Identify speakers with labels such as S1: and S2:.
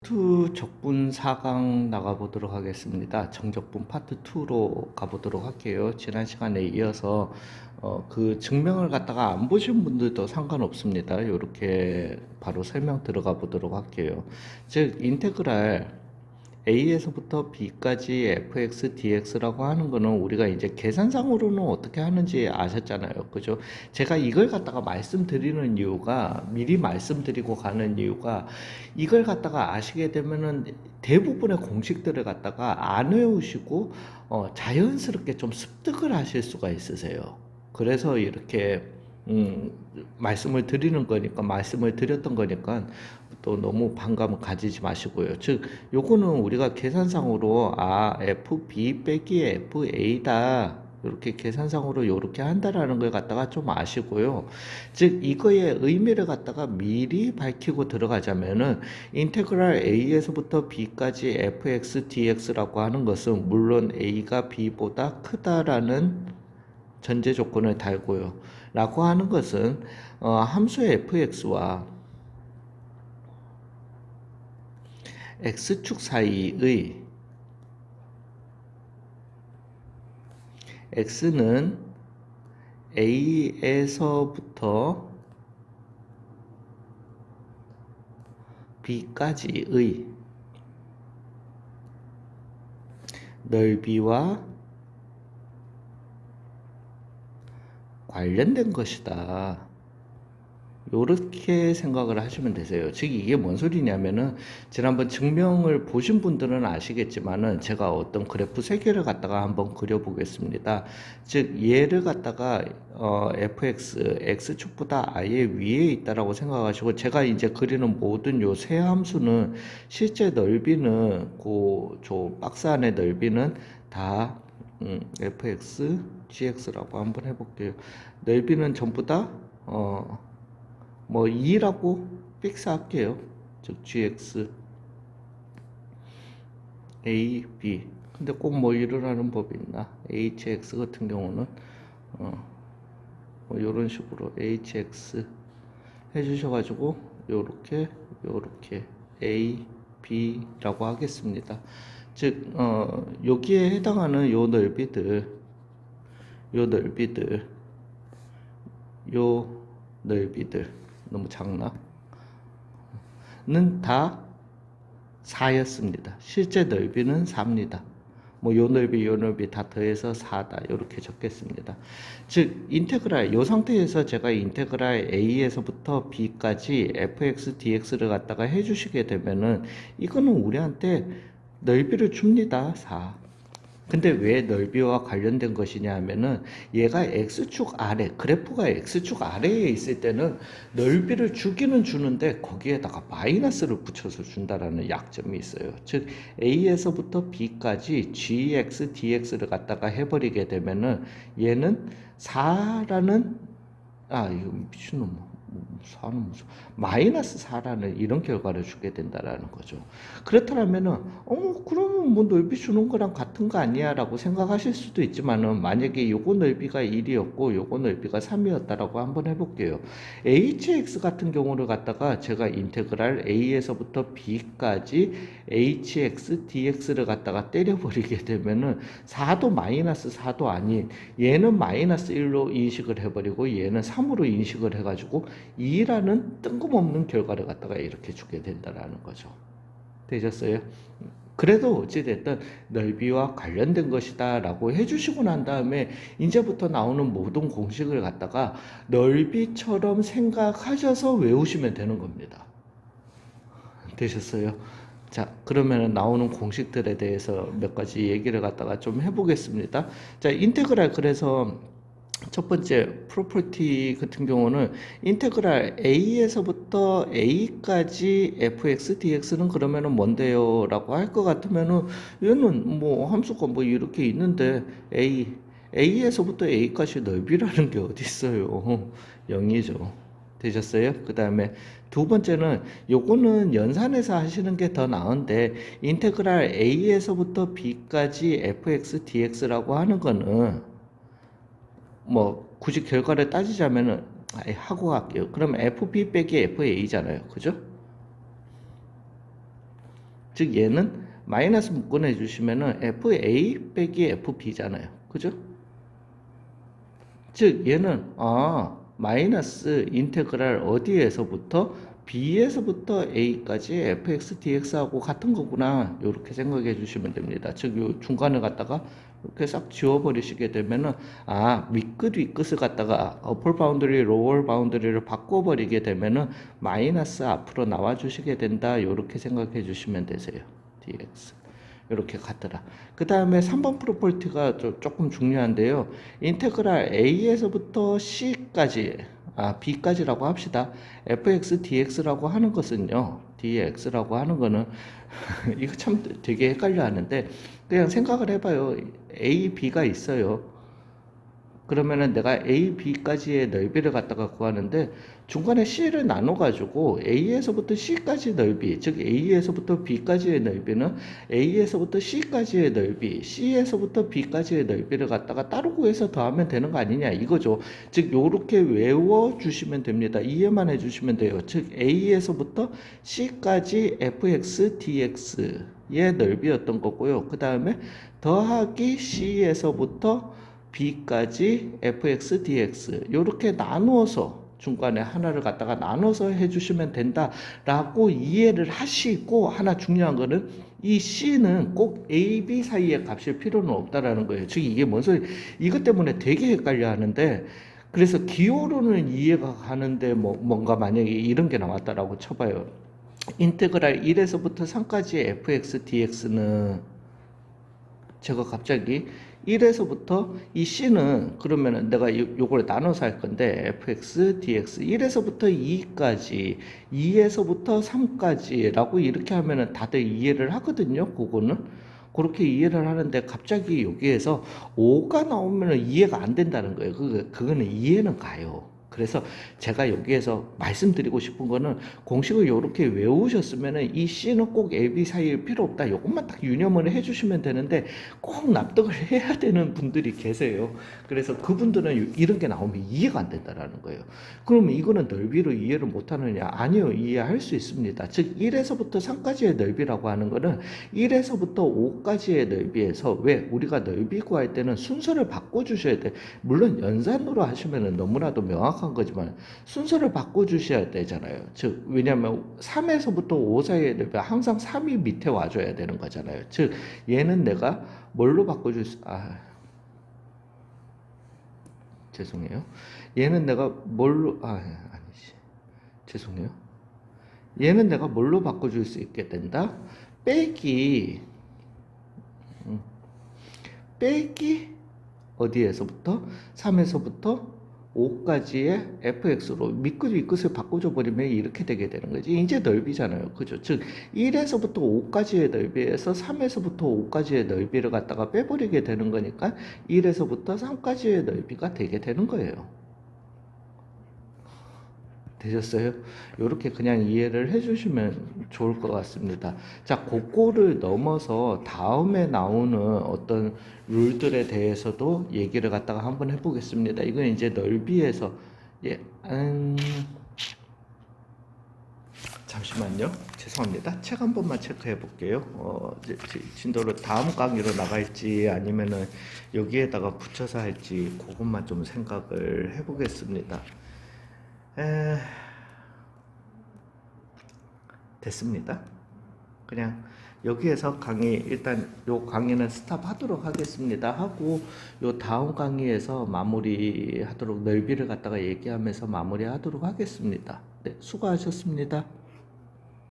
S1: 파트 적분 4강 나가보도록 하겠습니다. 정적분 파트 2로 가보도록 할게요. 지난 시간에 이어서 그 증명을 갖다가 안 보신 분들도 상관없습니다. 이렇게 바로 설명 들어가 보도록 할게요. 즉 인테그랄 A에서부터 B까지 fx dx라고 하는 거는 우리가 이제 계산상으로는 어떻게 하는지 아셨잖아요. 그죠? 제가 이걸 갖다가 말씀드리는 이유가, 미리 말씀드리고 가는 이유가, 이걸 갖다가 아시게 되면은 대부분의 공식들을 갖다가 안 외우시고 자연스럽게 좀 습득을 하실 수가 있으세요. 그래서 이렇게 말씀을 드리는 거니까, 말씀을 드렸던 거니까 또 너무 반감을 가지지 마시고요. 즉 요거는 우리가 계산상으로 FB 빼기 FA다, 이렇게 계산상으로 이렇게 한다라는 걸 갖다가 좀 아시고요. 즉 이거의 의미를 갖다가 미리 밝히고 들어가자면은 인테그랄 A에서부터 B까지 fx dx라고 하는 것은 물론 A가 B보다 크다라는 전제 조건을 달고요. 라고 하는 것은 함수의 fx와 x축 사이의 x는 A에서부터 B까지의 넓이와 관련된 것이다. 요렇게 생각을 하시면 되세요. 즉 이게 뭔 소리냐면은 지난번 증명을 보신 분들은 아시겠지만은 제가 어떤 그래프 세 개를 갖다가 한번 그려 보겠습니다. 즉 얘를 갖다가 fx x축보다 아예 위에 있다라고 생각하시고, 제가 이제 그리는 모든 요 세 함수는 실제 넓이는 저 박스 안의 넓이는 다 fx gx라고 한번 해볼게요. 넓이는 전부 다 2라고 픽스할게요. 즉 gx a, b. 근데 꼭 뭐 일어나는 법이 있나? hx 같은 경우는 이런 식으로 hx 해주셔가지고 요렇게 a, b라고 하겠습니다. 즉 여기에 해당하는 요 넓이들 너무 작나? 는 다 4였습니다. 실제 넓이는 4입니다. 요 넓이 다 더해서 4다. 이렇게 적겠습니다. 즉 인테그랄, 요 상태에서 제가 인테그랄 A에서부터 B까지 fx dx를 갖다가 해주시게 되면은 이거는 우리한테 넓이를 줍니다. 4. 근데 왜 넓이와 관련된 것이냐 하면은 얘가 x축 아래, 그래프가 x축 아래에 있을 때는 넓이를 주기는 주는데 거기에다가 마이너스를 붙여서 준다라는 약점이 있어요. 즉 a에서부터 b까지 gx dx를 갖다가 해버리게 되면은 얘는 4라는, 이거 미친놈, 4는 무슨 마이너스 4라는 이런 결과를 주게 된다라는 거죠. 그렇다면은 그러면 뭐 넓이 주는 거랑 같은 거 아니야 라고 생각하실 수도 있지만은, 만약에 요거 넓이가 1이었고 요거 넓이가 3이었다라고 한번 해볼게요. hx 같은 경우를 갖다가 제가 인테그랄 a에서부터 b까지 hx dx를 갖다가 때려버리게 되면은 4도 마이너스 4도 아닌, 얘는 마이너스 1로 인식을 해버리고 얘는 3으로 인식을 해가지고 2라는 뜬금없는 결과를 갖다가 이렇게 주게 된다라는 거죠. 되셨어요? 그래도 어찌됐든 넓이와 관련된 것이다 라고 해주시고 난 다음에 이제부터 나오는 모든 공식을 갖다가 넓이처럼 생각하셔서 외우시면 되는 겁니다. 되셨어요? 자, 그러면 나오는 공식들에 대해서 몇 가지 얘기를 갖다가 좀 해보겠습니다. 자, 인테그랄, 그래서 첫 번째 프로퍼티 같은 경우는 인테그랄 A에서부터 A까지 fx dx는 그러면은 뭔데요? 라고 할 것 같으면은 얘는 뭐 함수가 뭐 이렇게 있는데 A에서부터 A까지 넓이라는 게 어디 있어요? 0이죠. 되셨어요? 그 다음에 두 번째는 요거는 연산해서 하시는 게 더 나은데, 인테그랄 A에서부터 B까지 fx dx라고 하는 거는 뭐 굳이 결과를 따지자면은 하고 갈게요. 그럼 FB 빼기 FA잖아요. 그죠? 즉 얘는 마이너스 묶어내 주시면은 FA 빼기 FB잖아요. 그죠? 즉 얘는 마이너스 인테그랄 어디에서부터 B에서부터 A까지 fx dx하고 같은 거구나 이렇게 생각해 주시면 됩니다. 즉 요 중간을 갖다가 이렇게 싹 지워버리시게 되면은 윗끝 윗끝을 갖다가 어플 바운더리 로월 바운더리를 바꿔버리게 되면은 마이너스 앞으로 나와 주시게 된다 이렇게 생각해 주시면 되세요. dx 이렇게 같더라. 그 다음에 3번 프로퍼티가 조금 중요한데요. 인테그랄 A에서부터 C까지, B까지라고 합시다. fx dx라고 하는 것은요. dx라고 하는 거는 이거 참 되게 헷갈려 하는데 그냥 생각을 해봐요. A, B가 있어요. 그러면은 내가 A, B까지의 넓이를 갖다가 구하는데 중간에 C를 나눠가지고 A에서부터 C까지 넓이, 즉 A에서부터 B까지의 넓이는 A에서부터 C까지의 넓이, C에서부터 B까지의 넓이를 갖다가 따로 구해서 더하면 되는 거 아니냐 이거죠. 즉 요렇게 외워주시면 됩니다. 이해만 해주시면 돼요. 즉 A에서부터 C까지 fx dx의 넓이였던 거고요. 그 다음에 더하기 C에서부터 B까지 fx dx 이렇게 나누어서 중간에 하나를 갖다가 나눠서 해주시면 된다라고 이해를 하시고 하나 중요한 거는 이 C는 꼭 A, B 사이의 값일 필요는 없다라는 거예요. 즉 이게 뭔 소리? 이것 때문에 되게 헷갈려 하는데 그래서 기호로는 이해가 가는데 뭔가 만약에 이런 게 나왔다라고 쳐봐요. 인테그랄 1에서부터 3까지의 fx dx는 제가 갑자기 1에서부터 이 C는 그러면은 내가 요걸 나눠서 할 건데 fx dx 1에서부터 2까지 2에서부터 3까지라고 이렇게 하면은 다들 이해를 하거든요. 그거는 그렇게 이해를 하는데 갑자기 여기에서 5가 나오면은 이해가 안 된다는 거예요. 그거는 이해는 가요. 그래서 제가 여기에서 말씀드리고 싶은 거는 공식을 이렇게 외우셨으면은 이 C는 꼭 A, B 사이일 필요 없다. 이것만 딱 유념을 해주시면 되는데 꼭 납득을 해야 되는 분들이 계세요. 그래서 그분들은 이런 게 나오면 이해가 안 된다라는 거예요. 그러면 이거는 넓이로 이해를 못하느냐? 아니요. 이해할 수 있습니다. 즉 1에서부터 3까지의 넓이라고 하는 거는 1에서부터 5까지의 넓이에서 왜 우리가 넓이 구할 때는 순서를 바꿔주셔야 돼. 물론 연산으로 하시면 너무나도 명확한 거지만 순서를 바꿔주셔야 되잖아요. 즉 왜냐하면 3에서부터 5 사이의 넓이가 항상 3이 밑에 와줘야 되는 거잖아요. 즉 얘는 내가 뭘로 바꿔줄 수 죄송해요. 얘는 내가 뭘로 아니지 죄송해요. 얘는 내가 뭘로 바꿔줄 수 있게 된다? 빼기 어디에서부터? 3에서부터 5까지의 fx로 밑끝 윗끝을 바꿔줘 버리면 이렇게 되게 되는 거지. 이제 넓이잖아요. 그죠? 즉 1에서부터 5까지의 넓이에서 3에서부터 5까지의 넓이를 갖다가 빼버리게 되는 거니까 1에서부터 3까지의 넓이가 되게 되는 거예요. 되셨어요? 이렇게 그냥 이해를 해주시면 좋을 것 같습니다. 자, 그거를 넘어서 다음에 나오는 어떤 룰들에 대해서도 얘기를 갖다가 한번 해보겠습니다. 이건 이제 넓이에서 잠시만요. 죄송합니다. 책 한 번만 체크해 볼게요. 진도를 다음 강의로 나갈지 아니면은 여기에다가 붙여서 할지 그것만 좀 생각을 해보겠습니다. 됐습니다. 그냥 여기에서 강의 일단 요 강의는 스탑하도록 하겠습니다. 하고 요 다음 강의에서 마무리하도록 넓이를 갖다가 얘기하면서 마무리하도록 하겠습니다. 네, 수고하셨습니다.